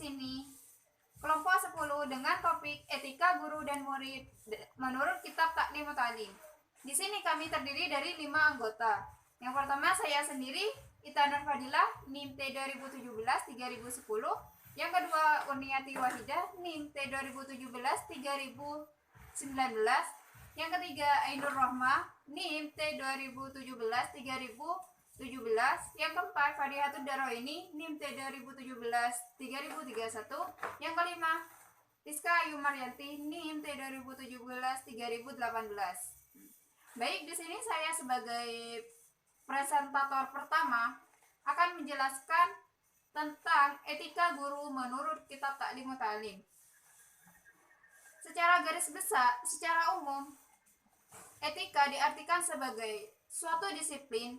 ini kelompok 10 dengan topik etika guru dan murid menurut kitab Taklim Ta'lim. Di sini kami terdiri dari 5 anggota. Yang pertama saya sendiri, Ita Nur Fadilah, NIM T 2017-3010. Yang kedua Urniati Wahidah, NIM T 2017-3019. Yang ketiga Ainur Rohmah, NIM T 2017-3017. Yang keempat Fadihatul Daroini, NIM T 2017-3031. Yang kelima Rizka Ayu Maryanti, NIM T 2017-3018. Baik, di sini saya sebagai presentator pertama akan menjelaskan tentang etika guru menurut kitab Taklim Ta'lim. Secara garis besar, secara umum, etika diartikan sebagai suatu disiplin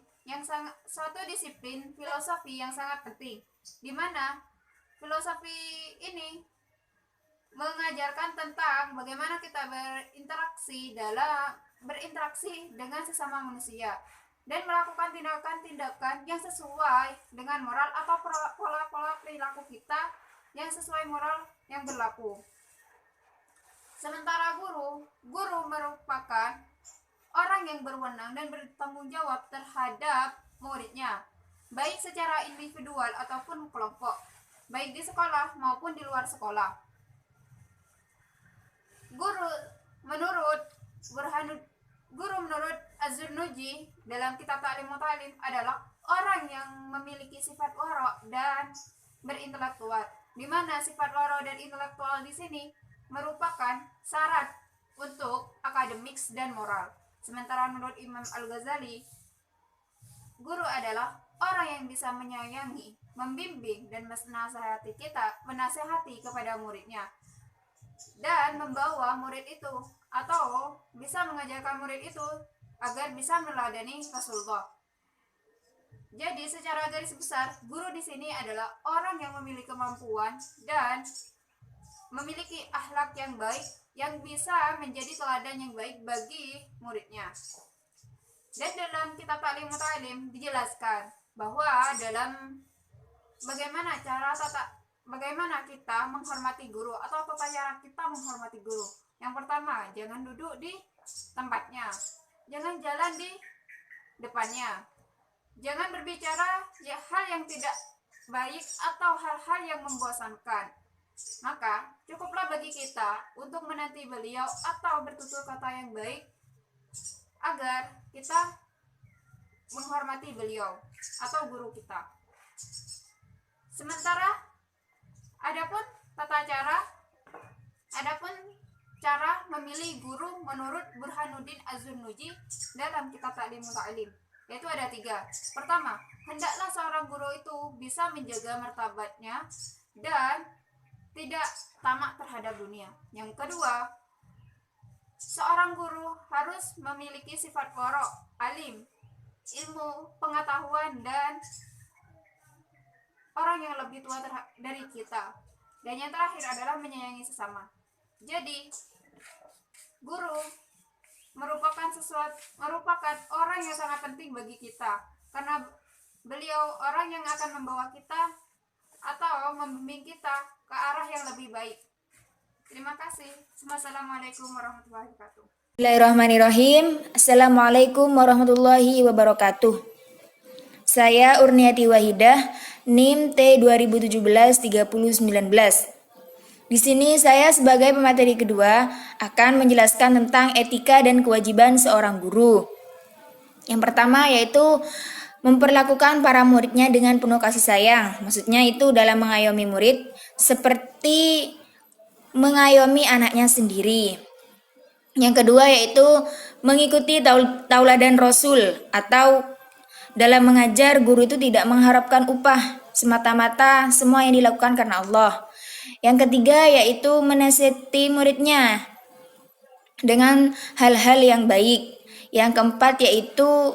filosofi yang sangat penting, di mana filosofi ini mengajarkan tentang bagaimana kita berinteraksi dengan sesama manusia dan melakukan tindakan-tindakan yang sesuai dengan moral atau pola-pola perilaku kita yang sesuai moral yang berlaku. Sementara guru merupakan orang yang berwenang dan bertanggung jawab terhadap muridnya, baik secara individual ataupun kelompok, baik di sekolah maupun di luar sekolah. Guru menurut Az-Zurnuji dalam kitab Ta'lim Ta'lim adalah orang yang memiliki sifat waro dan berintelektual, di mana sifat waro dan intelektual di sini merupakan syarat untuk akademik dan moral. Sementara menurut Imam Al-Ghazali, guru adalah orang yang bisa menyayangi, membimbing dan menasehati kepada muridnya, dan membawa murid itu atau bisa mengajarkan murid itu agar bisa meneladani Rasulullah. Jadi secara garis besar, guru di sini adalah orang yang memiliki kemampuan dan memiliki akhlak yang baik yang bisa menjadi teladan yang baik bagi muridnya. Dan dalam kitab Taklim Ta'lim dijelaskan bahwa dalam bagaimana kita menghormati guru atau tata cara kita menghormati guru. Yang pertama, jangan duduk di tempatnya, jangan jalan di depannya, jangan berbicara hal yang tidak baik atau hal-hal yang membosankan. Maka cukuplah bagi kita untuk menanti beliau atau bertutur kata yang baik agar kita menghormati beliau atau guru kita. Sementara adapun cara memilih guru menurut Burhanuddin Az-Zurnuji dalam kitab Taklim Ta'lim, yaitu ada 3. Pertama, hendaklah seorang guru itu bisa menjaga martabatnya dan tidak tamak terhadap dunia. Yang kedua, seorang guru harus memiliki sifat waro, alim, ilmu, pengetahuan, dan orang yang lebih tua dari kita. Dan yang terakhir adalah menyayangi sesama. Jadi, guru merupakan orang yang sangat penting bagi kita, karena beliau orang yang akan membawa kita atau membimbing kita ke arah yang lebih baik. Terima kasih. Wassalamualaikum warahmatullahi wabarakatuh. Bismillahirrahmanirrahim. Assalamualaikum warahmatullahi wabarakatuh. Saya Urniati Wahidah, NIM T 2017-3019. Di sini saya sebagai pemateri kedua akan menjelaskan tentang etika dan kewajiban seorang guru. Yang pertama yaitu memperlakukan para muridnya dengan penuh kasih sayang. Maksudnya itu dalam mengayomi murid seperti mengayomi anaknya sendiri. Yang kedua yaitu mengikuti tauladan Rasul, atau dalam mengajar guru itu tidak mengharapkan upah, semata-mata semua yang dilakukan karena Allah. Yang ketiga yaitu menasihati muridnya dengan hal-hal yang baik. Yang keempat yaitu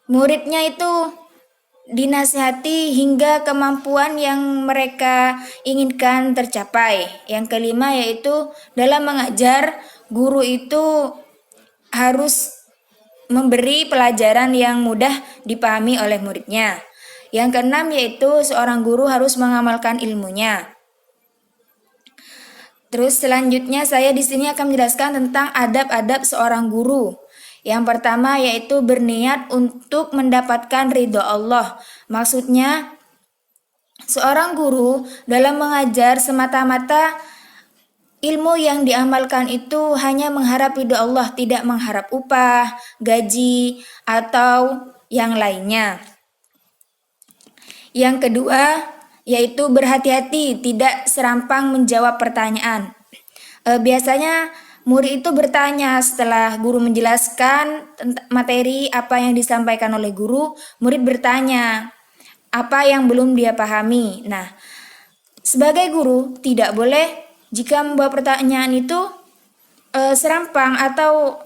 muridnya itu dinasihati hingga kemampuan yang mereka inginkan tercapai. Yang kelima yaitu dalam mengajar, guru itu harus memberi pelajaran yang mudah dipahami oleh muridnya. Yang keenam yaitu seorang guru harus mengamalkan ilmunya. Terus selanjutnya saya di sini akan menjelaskan tentang adab-adab seorang guru. Yang pertama yaitu berniat untuk mendapatkan ridho Allah. Maksudnya seorang guru dalam mengajar semata-mata ilmu yang diamalkan itu hanya mengharap ridho Allah, tidak mengharap upah, gaji, atau yang lainnya. Yang kedua, yaitu berhati-hati, tidak serampang menjawab pertanyaan. Biasanya murid itu bertanya setelah guru menjelaskan materi apa yang disampaikan oleh guru, murid bertanya apa yang belum dia pahami. Nah, sebagai guru tidak boleh jika membawa pertanyaan itu serampang atau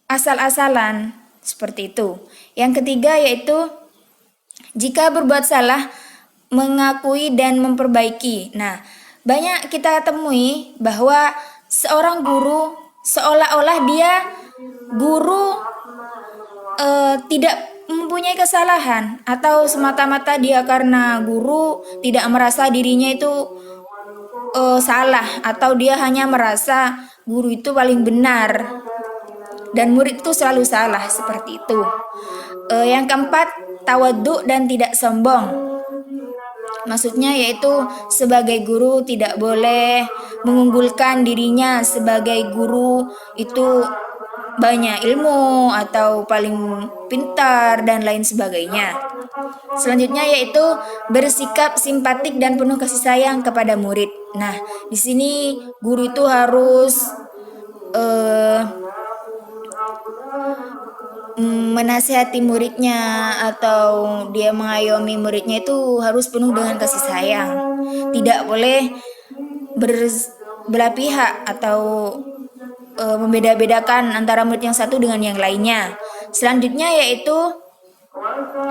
asal-asalan seperti itu. Yang ketiga yaitu jika berbuat salah, mengakui dan memperbaiki. Nah, banyak kita temui bahwa seorang guru seolah-olah dia guru tidak mempunyai kesalahan, atau semata-mata dia karena guru tidak merasa dirinya itu salah, atau dia hanya merasa guru itu paling benar dan murid itu selalu salah, seperti itu. Yang keempat, tawadhu dan tidak sombong. Maksudnya yaitu sebagai guru tidak boleh mengunggulkan dirinya sebagai guru itu banyak ilmu atau paling pintar dan lain sebagainya. Selanjutnya yaitu bersikap simpatik dan penuh kasih sayang kepada murid. Nah, di sini guru itu harus menasihati muridnya atau dia mengayomi muridnya itu harus penuh dengan kasih sayang. Tidak boleh berbelah pihak atau membeda-bedakan antara murid yang satu dengan yang lainnya. Selanjutnya yaitu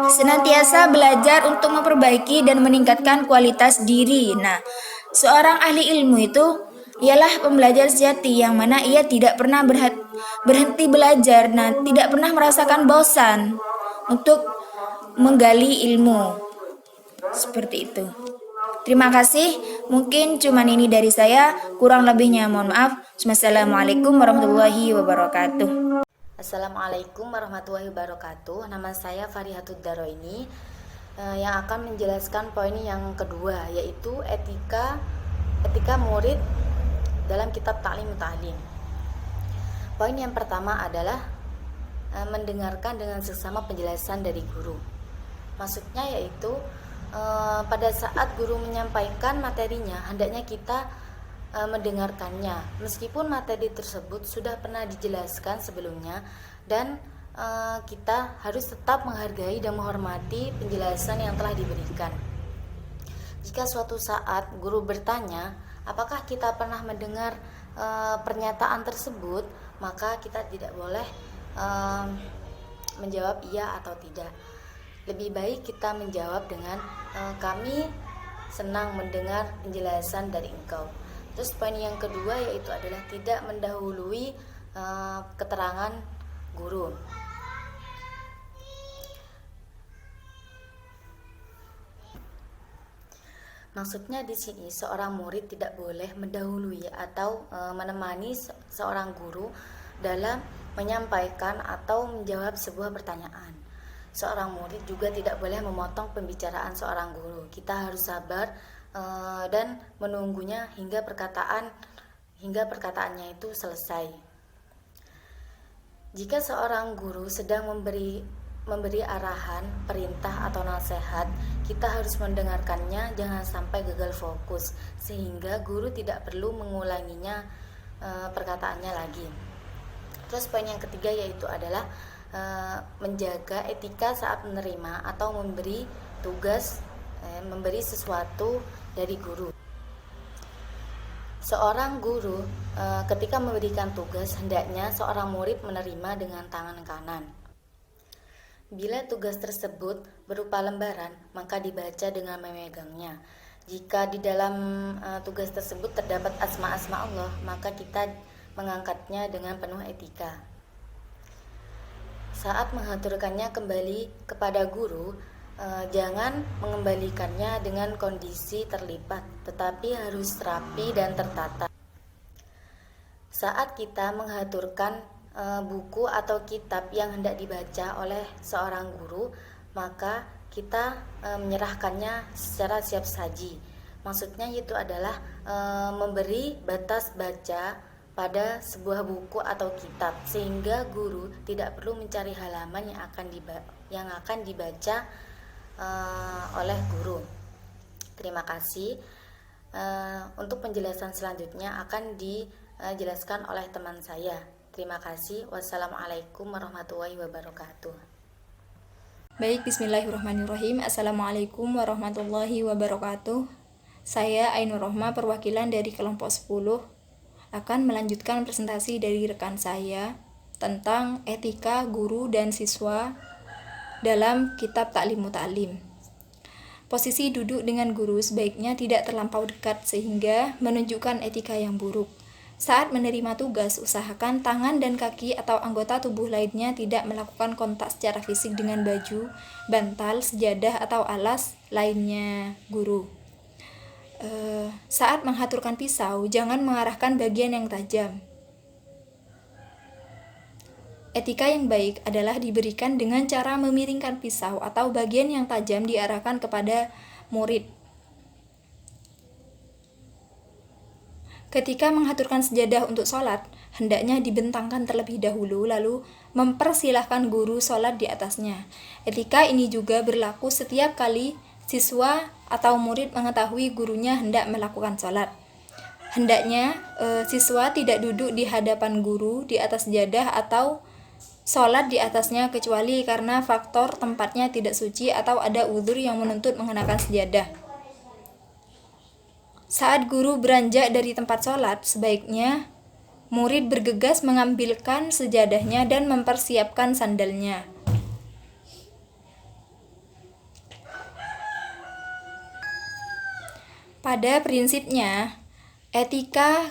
senantiasa belajar untuk memperbaiki dan meningkatkan kualitas diri. Nah, seorang ahli ilmu itu ialah pembelajar sejati yang mana ia tidak pernah berhenti belajar, nah tidak pernah merasakan bosan untuk menggali ilmu. Seperti itu. Terima kasih. Mungkin cuman ini dari saya, kurang lebihnya mohon maaf. Wassalamualaikum warahmatullahi wabarakatuh. Assalamualaikum warahmatullahi wabarakatuh. Nama saya Farihatud Daroini yang akan menjelaskan poin yang kedua, yaitu etika murid dalam kitab Ta'lim Ta'lim. Poin yang pertama adalah mendengarkan dengan seksama penjelasan dari guru. Maksudnya yaitu pada saat guru menyampaikan materinya, hendaknya kita mendengarkannya meskipun materi tersebut sudah pernah dijelaskan sebelumnya, dan kita harus tetap menghargai dan menghormati penjelasan yang telah diberikan. Jika suatu saat guru bertanya apakah kita pernah mendengar pernyataan tersebut, maka kita tidak boleh menjawab iya atau tidak. Lebih baik kita menjawab dengan kami senang mendengar penjelasan dari engkau. Terus poin yang kedua yaitu adalah tidak mendahului keterangan guru. Maksudnya di sini seorang murid tidak boleh mendahului atau menemani seorang guru dalam menyampaikan atau menjawab sebuah pertanyaan. Seorang murid juga tidak boleh memotong pembicaraan seorang guru. Kita harus sabar dan menunggunya hingga perkataannya itu selesai. Jika seorang guru sedang memberi arahan, perintah atau nasihat, kita harus mendengarkannya, jangan sampai gagal fokus sehingga guru tidak perlu mengulanginya perkataannya lagi. Terus poin yang ketiga yaitu adalah menjaga etika saat menerima atau memberi tugas, memberi sesuatu dari guru. Seorang guru ketika memberikan tugas, hendaknya seorang murid menerima dengan tangan kanan. Bila tugas tersebut berupa lembaran, maka dibaca dengan memegangnya. Jika di dalam tugas tersebut terdapat asma-asma Allah, maka kita mengangkatnya dengan penuh etika. Saat mengaturkannya kembali kepada guru, Jangan mengembalikannya dengan kondisi terlipat, tetapi harus rapi dan tertata. Saat kita mengaturkan buku atau kitab yang hendak dibaca oleh seorang guru, maka kita menyerahkannya secara siap saji. Maksudnya itu adalah memberi batas baca pada sebuah buku atau kitab, sehingga guru tidak perlu mencari halaman yang akan dibaca oleh guru. Terima kasih. Untuk penjelasan selanjutnya akan dijelaskan oleh teman saya. Terima kasih. Wassalamualaikum warahmatullahi wabarakatuh. Baik, bismillahirrahmanirrahim. Assalamualaikum warahmatullahi wabarakatuh. Saya Ainur Rohma, perwakilan dari kelompok 10, akan melanjutkan presentasi dari rekan saya tentang etika guru dan siswa dalam kitab Ta'lim Muta'alim. Posisi duduk dengan guru sebaiknya tidak terlampau dekat sehingga menunjukkan etika yang buruk. Saat menerima tugas, usahakan tangan dan kaki atau anggota tubuh lainnya tidak melakukan kontak secara fisik dengan baju, bantal, sejadah, atau alas lainnya guru. Saat menghaturkan pisau, jangan mengarahkan bagian yang tajam. Etika yang baik adalah diberikan dengan cara memiringkan pisau atau bagian yang tajam diarahkan kepada murid. Ketika menghaturkan sejadah untuk sholat, hendaknya dibentangkan terlebih dahulu, lalu mempersilahkan guru sholat di atasnya. Etika ini juga berlaku setiap kali siswa atau murid mengetahui gurunya hendak melakukan sholat. Hendaknya siswa tidak duduk di hadapan guru di atas sejadah atau sholat di atasnya kecuali karena faktor tempatnya tidak suci atau ada uzur yang menuntut mengenakan sejadah. Saat guru beranjak dari tempat sholat, sebaiknya murid bergegas mengambilkan sejadahnya dan mempersiapkan sandalnya. Pada prinsipnya, etika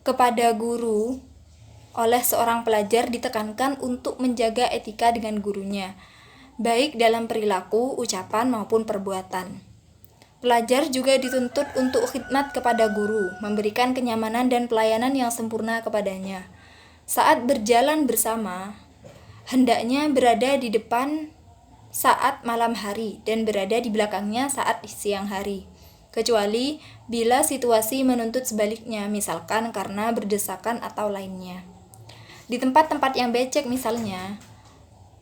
kepada guru oleh seorang pelajar ditekankan untuk menjaga etika dengan gurunya, baik dalam perilaku, ucapan, maupun perbuatan. Pelajar juga dituntut untuk khidmat kepada guru, memberikan kenyamanan dan pelayanan yang sempurna kepadanya. Saat berjalan bersama, hendaknya berada di depan saat malam hari dan berada di belakangnya saat siang hari, kecuali bila situasi menuntut sebaliknya, misalkan karena berdesakan atau lainnya. Di tempat-tempat yang becek misalnya,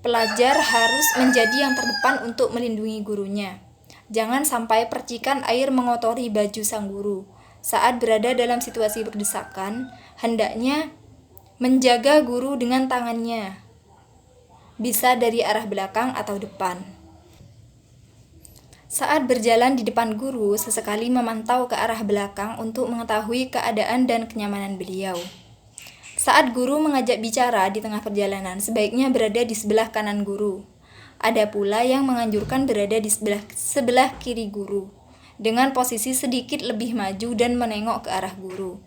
pelajar harus menjadi yang terdepan untuk melindungi gurunya. Jangan sampai percikan air mengotori baju sang guru. Saat berada dalam situasi berdesakan, hendaknya menjaga guru dengan tangannya, bisa dari arah belakang atau depan. Saat berjalan di depan guru, sesekali memantau ke arah belakang untuk mengetahui keadaan dan kenyamanan beliau. Saat guru mengajak bicara di tengah perjalanan, sebaiknya berada di sebelah kanan guru. Ada pula yang menganjurkan berada di sebelah kiri guru, dengan posisi sedikit lebih maju dan menengok ke arah guru.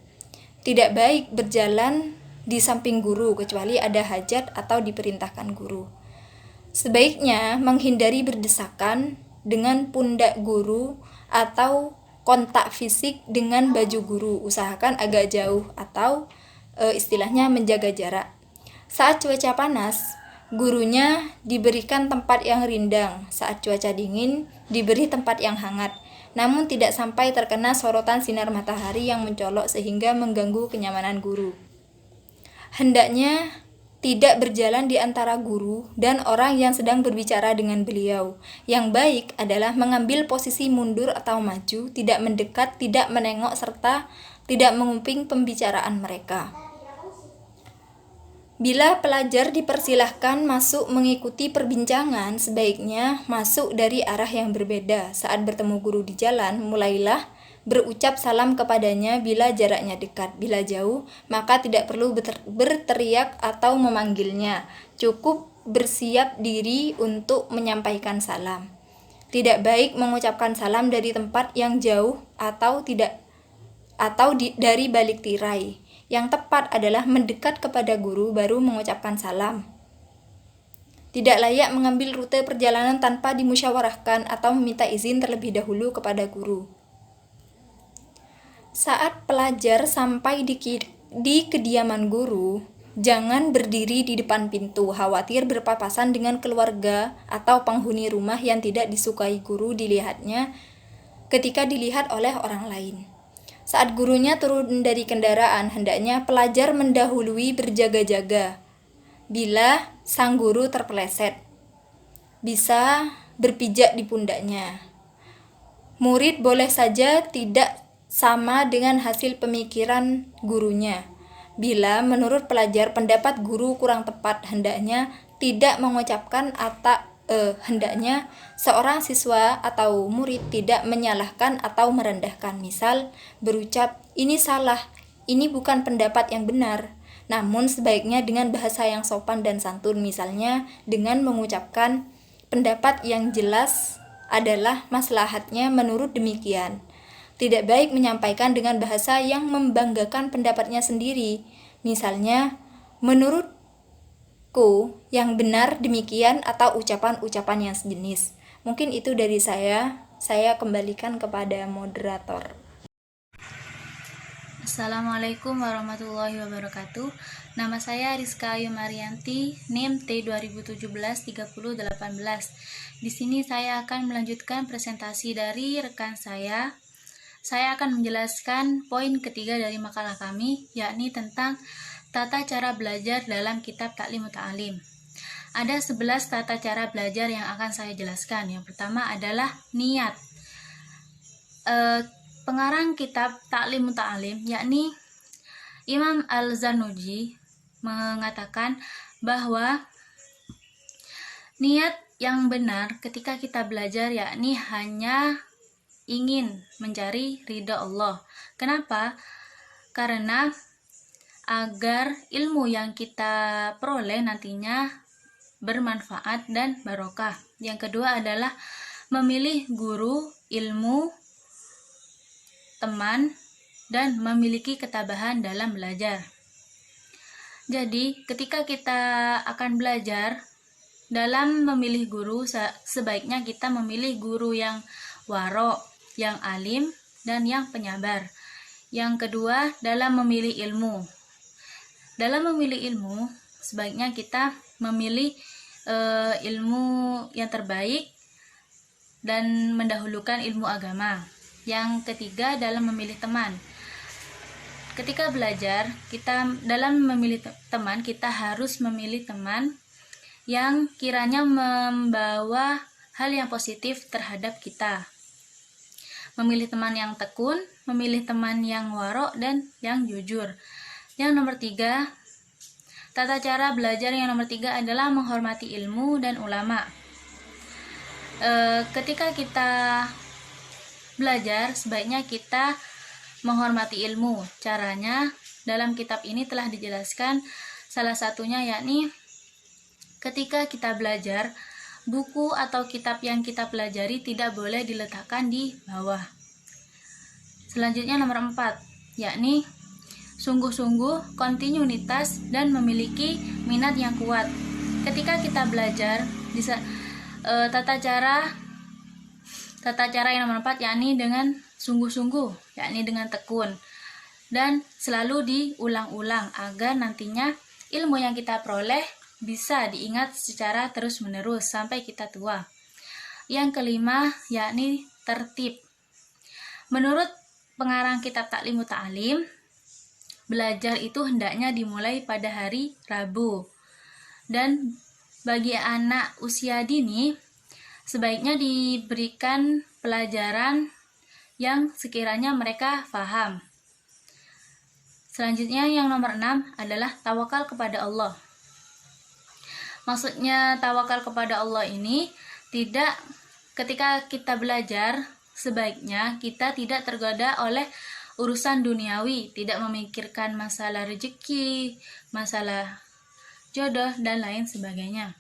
Tidak baik berjalan di samping guru kecuali ada hajat atau diperintahkan guru. Sebaiknya menghindari berdesakan dengan pundak guru atau kontak fisik dengan baju guru. Usahakan agak jauh atau istilahnya menjaga jarak. Saat cuaca panas, gurunya diberikan tempat yang rindang. Saat cuaca dingin, diberi tempat yang hangat, namun tidak sampai terkena sorotan sinar matahari yang mencolok sehingga mengganggu kenyamanan guru. Hendaknya tidak berjalan di antara guru dan orang yang sedang berbicara dengan beliau. Yang baik adalah mengambil posisi mundur atau maju, tidak mendekat, tidak menengok, serta tidak menguping pembicaraan mereka. Bila pelajar dipersilahkan masuk mengikuti perbincangan, sebaiknya masuk dari arah yang berbeda. Saat bertemu guru di jalan, mulailah berucap salam kepadanya bila jaraknya dekat. Bila jauh, maka tidak perlu berteriak atau memanggilnya. Cukup bersiap diri untuk menyampaikan salam. Tidak baik mengucapkan salam dari tempat yang jauh atau dari balik tirai. Yang tepat adalah mendekat kepada guru baru mengucapkan salam. Tidak layak mengambil rute perjalanan tanpa dimusyawarahkan atau meminta izin terlebih dahulu kepada guru. Saat pelajar sampai di kediaman guru, jangan berdiri di depan pintu, khawatir berpapasan dengan keluarga atau penghuni rumah yang tidak disukai guru dilihatnya ketika dilihat oleh orang lain. Saat gurunya turun dari kendaraan, hendaknya pelajar mendahului berjaga-jaga. Bila sang guru terpeleset, bisa berpijak di pundaknya. Murid boleh saja tidak sama dengan hasil pemikiran gurunya. Bila menurut pelajar pendapat guru kurang tepat, hendaknya tidak mengucapkan hendaknya seorang siswa atau murid tidak menyalahkan atau merendahkan. Misal berucap, "Ini salah, ini bukan pendapat yang benar." Namun sebaiknya dengan bahasa yang sopan dan santun, misalnya dengan mengucapkan pendapat yang jelas adalah maslahatnya menurut demikian. Tidak baik menyampaikan dengan bahasa yang membanggakan pendapatnya sendiri. Misalnya, menurutku yang benar demikian, atau ucapan-ucapan yang sejenis. Mungkin itu dari saya kembalikan kepada moderator. Assalamualaikum warahmatullahi wabarakatuh. Nama saya Rizka Ayu Marianti, NIM T 2017-3018. Di sini saya akan melanjutkan presentasi dari rekan saya. Saya akan menjelaskan poin ketiga dari makalah kami, yakni tentang tata cara belajar dalam kitab Ta'lim Muta'alim. Ada 11 tata cara belajar yang akan saya jelaskan. Yang pertama adalah niat. Pengarang kitab Ta'lim Muta'alim, yakni Imam Al-Zarnuji, mengatakan bahwa niat yang benar ketika kita belajar yakni hanya ingin mencari ridha Allah. Kenapa? Karena agar ilmu yang kita peroleh nantinya bermanfaat dan barokah. Yang kedua adalah memilih guru, ilmu, teman, dan memiliki ketabahan dalam belajar. Jadi, ketika kita akan belajar, dalam memilih guru, sebaiknya kita memilih guru yang waro', yang alim, dan yang penyabar. Yang kedua, dalam memilih ilmu. Dalam memilih ilmu, sebaiknya kita memilih ilmu yang terbaik dan mendahulukan ilmu agama. Yang ketiga, dalam memilih teman. Ketika belajar, dalam memilih teman, kita harus memilih teman yang kiranya membawa hal yang positif terhadap kita. Memilih teman yang tekun, memilih teman yang waro' dan yang jujur. Yang nomor 3, tata cara belajar yang nomor 3 adalah menghormati ilmu dan ulama. Ketika kita belajar, sebaiknya kita menghormati ilmu. Caranya dalam kitab ini telah dijelaskan, salah satunya yakni ketika kita belajar, buku atau kitab yang kita pelajari tidak boleh diletakkan di bawah. Selanjutnya nomor 4, yakni sungguh-sungguh, kontinuitas, dan memiliki minat yang kuat. Ketika kita belajar, tata cara yang nomor 4 yakni dengan sungguh-sungguh, yakni dengan tekun, dan selalu diulang-ulang agar nantinya ilmu yang kita peroleh bisa diingat secara terus-menerus sampai kita tua. Yang kelima, yakni tertib. Menurut pengarang kitab Ta'lim Muta'alim, belajar itu hendaknya dimulai pada hari Rabu. Dan bagi anak usia dini, sebaiknya diberikan pelajaran yang sekiranya mereka paham. Selanjutnya yang nomor 6 adalah tawakal kepada Allah. Maksudnya tawakal kepada Allah ini tidak, ketika kita belajar, sebaiknya kita tidak tergoda oleh urusan duniawi, tidak memikirkan masalah rezeki, masalah jodoh, dan lain sebagainya.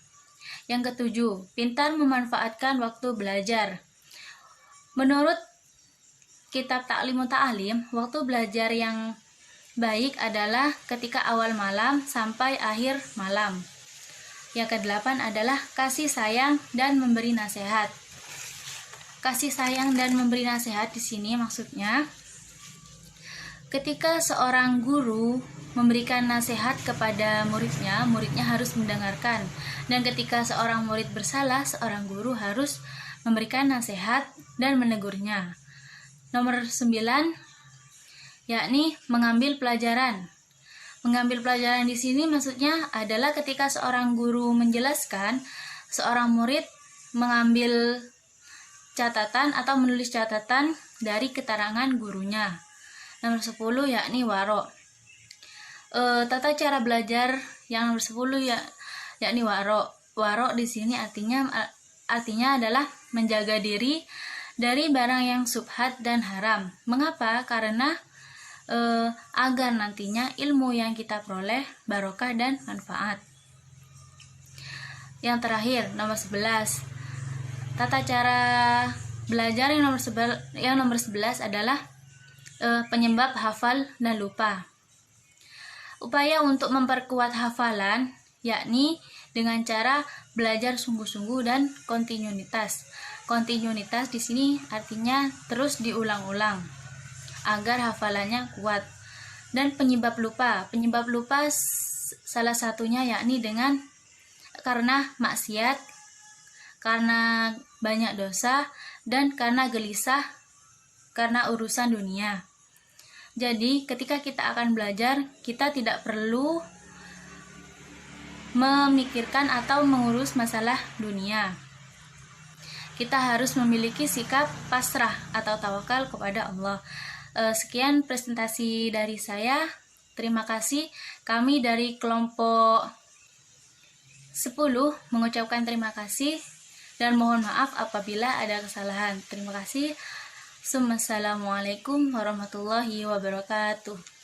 Yang ketujuh, pintar memanfaatkan waktu belajar. Menurut kitab Ta'lim Muta'alim, waktu belajar yang baik adalah ketika awal malam sampai akhir malam. Yang kedelapan adalah kasih sayang dan memberi nasihat. Kasih sayang dan memberi nasihat di sini maksudnya ketika seorang guru memberikan nasihat kepada muridnya, muridnya harus mendengarkan. Dan ketika seorang murid bersalah, seorang guru harus memberikan nasihat dan menegurnya. Nomor 9, yakni mengambil pelajaran. Mengambil pelajaran di sini maksudnya adalah ketika seorang guru menjelaskan, seorang murid mengambil catatan atau menulis catatan dari keterangan gurunya. Nomor 10 yakni waro. Tata cara belajar yang nomor 10 yakni waro. Waro di sini artinya adalah menjaga diri dari barang yang subhat dan haram. Mengapa? Karena agar nantinya ilmu yang kita peroleh barokah dan manfaat. Yang terakhir, nomor 11. Tata cara belajar yang nomor 11 adalah penyebab hafal dan lupa. Upaya untuk memperkuat hafalan yakni dengan cara belajar sungguh-sungguh dan kontinuitas. Kontinuitas di sini artinya terus diulang-ulang agar hafalannya kuat. Dan penyebab lupa salah satunya yakni karena maksiat, karena banyak dosa, dan karena gelisah karena urusan dunia. Jadi ketika kita akan belajar, kita tidak perlu memikirkan atau mengurus masalah dunia. Kita harus memiliki sikap pasrah atau tawakal kepada Allah. Sekian presentasi dari saya. Terima kasih. Kami dari kelompok 10 mengucapkan terima kasih dan mohon maaf apabila ada kesalahan. Terima kasih. Assalamualaikum warahmatullahi wabarakatuh.